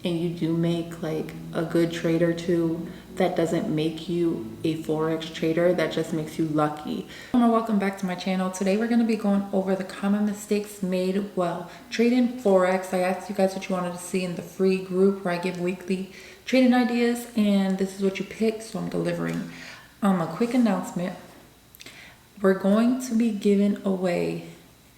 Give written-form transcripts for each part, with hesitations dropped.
and you do make like a good trade or two, that doesn't make you a Forex trader. That just makes you lucky. Welcome back to my channel. Today we're going to be going over the common mistakes made while trading Forex. I asked you guys what you wanted to see in the free group where I give weekly trading ideas, and this is what you picked, so I'm delivering. A quick announcement. We're going to be giving away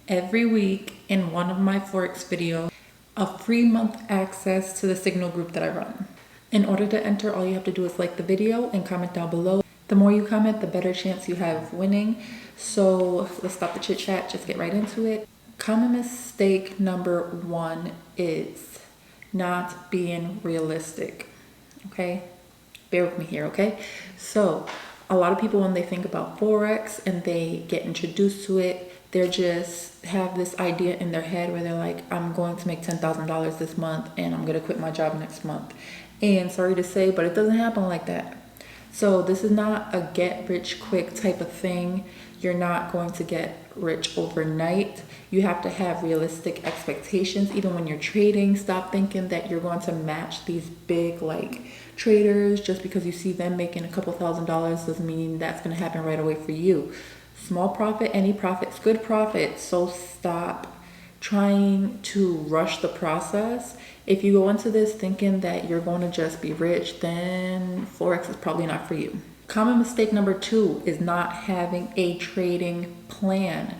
every week in one of my Forex videos a free month access to the Signal group that I run. In order to enter, all you have to do is like the video and comment down below. The more you comment, the better chance you have of winning. So let's stop the chit chat, just get right into it. Common mistake number one is not being realistic, okay? Bear with me here, okay? So a lot of people, when they think about Forex and they get introduced to it, they just have this idea in their head where they're like, I'm going to make $10,000 this month and I'm going to quit my job next month. And sorry to say, but it doesn't happen like that. So this is not a get rich quick type of thing. You're not going to get rich overnight. You have to have realistic expectations. Even when you're trading, stop thinking that you're going to match these big like traders. Just because you see them making a couple $1,000s doesn't mean that's going to happen right away for you. Small profit, any profit's good profit. So stop trying to rush the process. If you go into this thinking that you're going to just be rich, then Forex is probably not for you. Common mistake number two is not having a trading plan.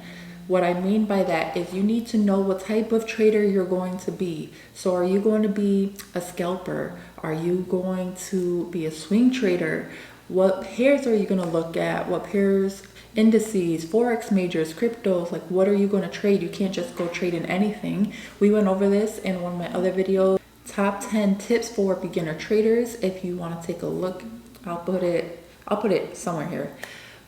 What I mean by that is you need to know what type of trader you're going to be. So are you going to be a scalper? Are you going to be a swing trader? What pairs are you going to look at? What pairs, indices, Forex majors, cryptos, like what are you going to trade? You can't just go trade in anything. We went over this in one of my other videos, top 10 tips for beginner traders. If you want to take a look, I'll put it somewhere here,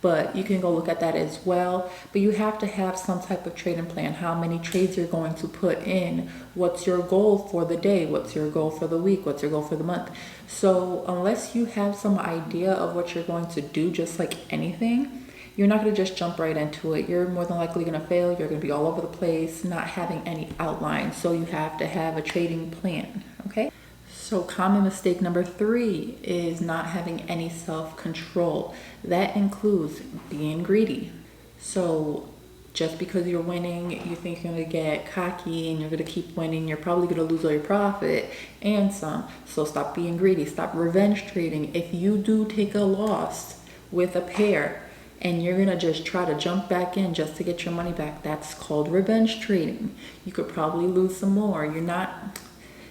but you can go look at that as well. But you have to have some type of trading plan, how many trades you're going to put in, what's your goal for the day, what's your goal for the week, what's your goal for the month. So unless you have some idea of what you're going to do, just like anything, you're not going to just jump right into it. You're more than likely going to fail. You're going to be all over the place, not having any outline. So you have to have a trading plan, okay? So common mistake number three is not having any self-control. That includes being greedy. So just because you're winning, you think you're going to get cocky and you're going to keep winning, you're probably going to lose all your profit and some. So stop being greedy. Stop revenge trading. If you do take a loss with a pair, and you're gonna just try to jump back in just to get your money back, that's called revenge trading. You could probably lose some more.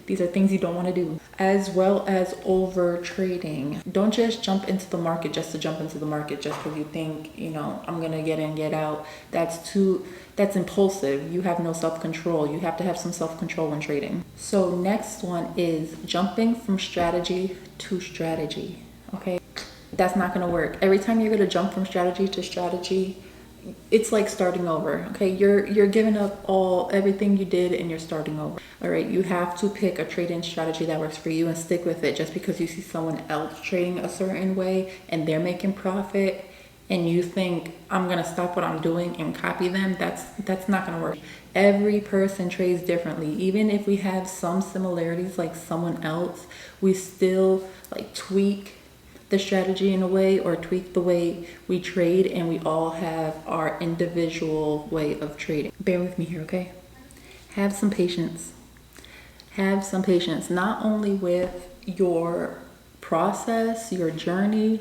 These are things you don't want to do. As well as over trading. Don't just jump into the market just to jump into the market just because you think, I'm gonna get in, get out. That's impulsive. You have no self-control. You have to have some self-control when trading. So next one is jumping from strategy to strategy, okay? That's not going to work. Every time you're going to jump from strategy to strategy, it's like starting over, okay? You're giving up everything you did and you're starting over. All right, you have to pick a trading strategy that works for you and stick with it. Just because you see someone else trading a certain way and they're making profit and you think I'm going to stop what I'm doing and copy them, that's not going to work. Every person trades differently. Even if we have some similarities like someone else, we still like tweak the strategy in a way or tweak the way we trade, and we all have our individual way of trading. Bear with me here, okay? Have some patience. Have some patience, not only with your process, your journey,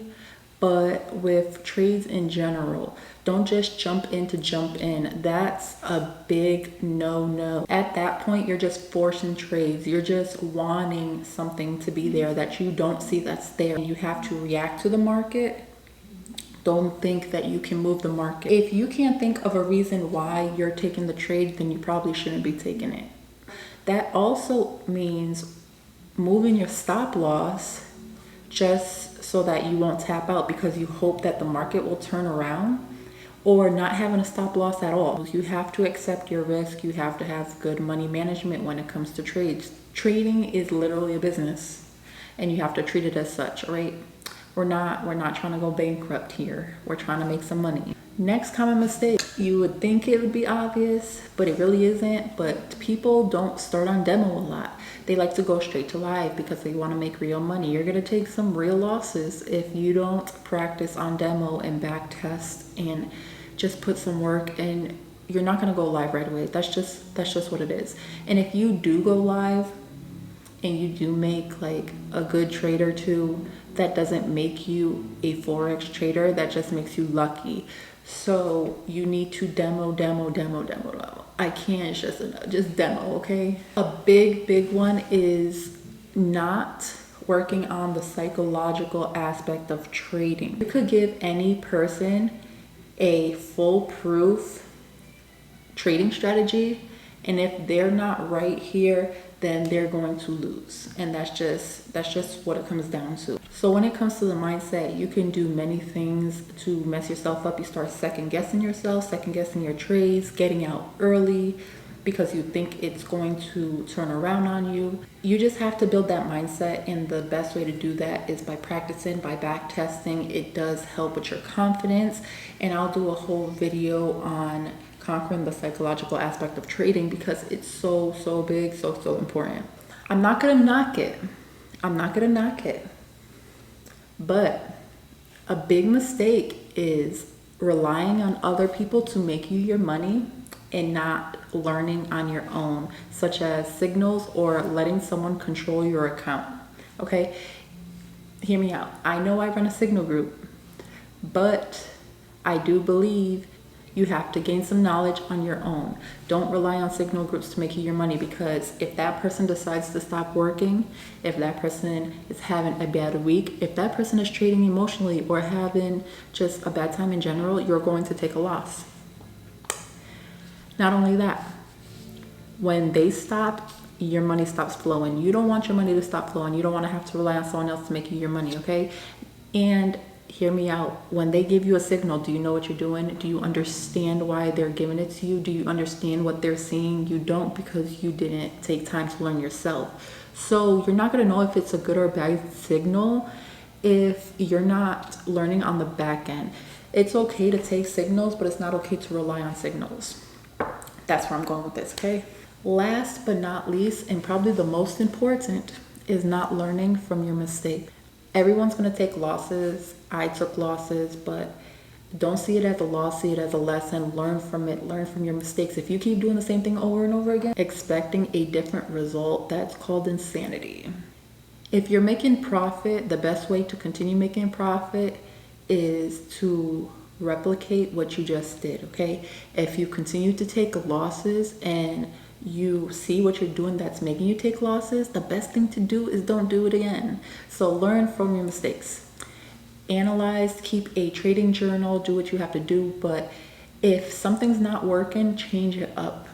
but with trades in general. Don't just jump in to jump in. That's a big no-no. At that point, you're just forcing trades. You're just wanting something to be there that you don't see that's there. You have to react to the market. Don't think that you can move the market. If you can't think of a reason why you're taking the trade, then you probably shouldn't be taking it. That also means moving your stop loss just so that you won't tap out because you hope that the market will turn around, or not having a stop loss at all. You have to accept your risk. You have to have good money management when it comes to trades. Trading is literally a business and you have to treat it as such, right? We're not trying to go bankrupt here. We're trying to make some money. Next common mistake, You would think it would be obvious, but it really isn't. But people don't start on demo a lot. They like to go straight to live because they want to make real money. You're going to take some real losses if you don't practice on demo and back test and just put some work in. You're not going to go live right away. That's just what it is. And if you do go live and you do make like a good trade or two, that doesn't make you a Forex trader. That just makes you lucky. So you need to demo. I can't just demo, okay? A big one is not working on the psychological aspect of trading. You could give any person a foolproof trading strategy, and if they're not right here, then they're going to lose. And that's just what it comes down to. So when it comes to the mindset, you can do many things to mess yourself up. You start second guessing yourself, second guessing your trades, getting out early because you think it's going to turn around on you. You just have to build that mindset, and the best way to do that is by practicing, by back testing. It does help with your confidence, and I'll do a whole video on conquering the psychological aspect of trading because it's so big, so important. I'm not gonna knock it. But a big mistake is relying on other people to make you your money and not learning on your own, such as signals or letting someone control your account. Okay, hear me out. I know I run a signal group, but I do believe you have to gain some knowledge on your own. Don't rely on signal groups to make you your money, because if that person decides to stop working, if that person is having a bad week, if that person is trading emotionally or having just a bad time in general, you're going to take a loss. Not only that, when they stop, your money stops flowing. You don't want your money to stop flowing. You don't want to have to rely on someone else to make you your money, okay? And hear me out. When they give you a signal, do you know what you're doing? Do you understand why they're giving it to you? Do you understand what they're seeing? You don't, because you didn't take time to learn yourself. So you're not going to know if it's a good or bad signal if you're not learning on the back end. It's okay to take signals, but it's not okay to rely on signals. That's where I'm going with this, okay? Last but not least, and probably the most important, is not learning from your mistake. Everyone's going to take losses. I took losses, but don't see it as a loss, see it as a lesson. Learn from it, learn from your mistakes. If you keep doing the same thing over and over again, expecting a different result, that's called insanity. If you're making profit, the best way to continue making profit is to replicate what you just did, okay? If you continue to take losses and you see what you're doing that's making you take losses, the best thing to do is don't do it again. So learn from your mistakes. Analyze, keep a trading journal, do what you have to do, but if something's not working, change it up.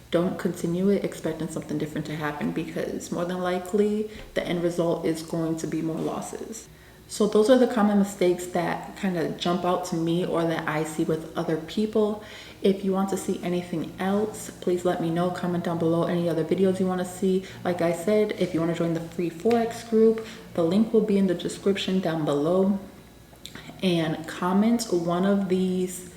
Don't continue it expecting something different to happen, because more than likely the end result is going to be more losses. So those are the common mistakes that kind of jump out to me or that I see with other people. If you want to see anything else, please let me know. Comment down below any other videos you want to see. Like I said, if you want to join the free Forex group, the link will be in the description down below. And comment one of these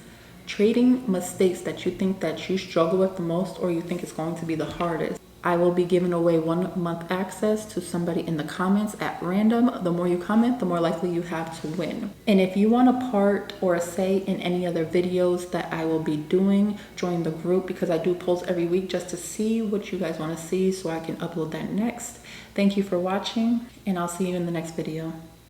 trading mistakes that you think that you struggle with the most, or you think is going to be the hardest. I will be giving away 1 month access to somebody in the comments at random. The more you comment, the more likely you have to win. And if you want a part or a say in any other videos that I will be doing, join the group, because I do post every week just to see what you guys want to see so I can upload that next. Thank you for watching, and I'll see you in the next video.